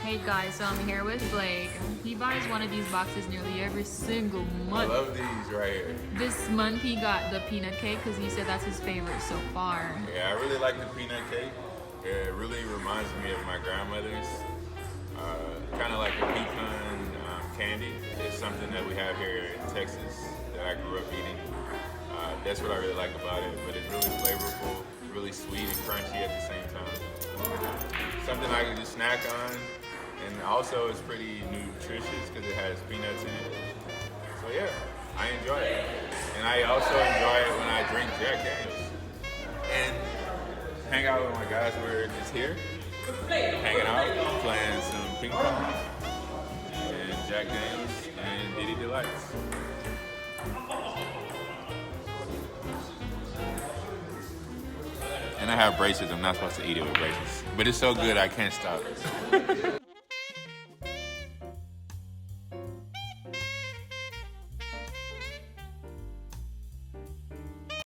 Hey guys, so I'm here with Blake. He buys one of these boxes nearly every single month. I love these right here. This month he got the peanut cake because he said that's his favorite so far. Yeah, I really like the peanut cake. It really reminds me of my grandmother's. Kind of like a pecan candy. It's something that we have here in Texas that I grew up eating. That's what I really like about it, but it's really flavorful, really sweet and crunchy at the same time. Something I can just snack on, and also it's pretty nutritious because it has peanuts in it. So yeah, I enjoy it. And I also enjoy it when I drink Jack Daniels. And hang out with my guys. We're just here, hanging out, playing some ping pong, and Jack Daniels, and Ditty Delights. And I have braces. I'm not supposed to eat it with braces. But it's so good I can't stop.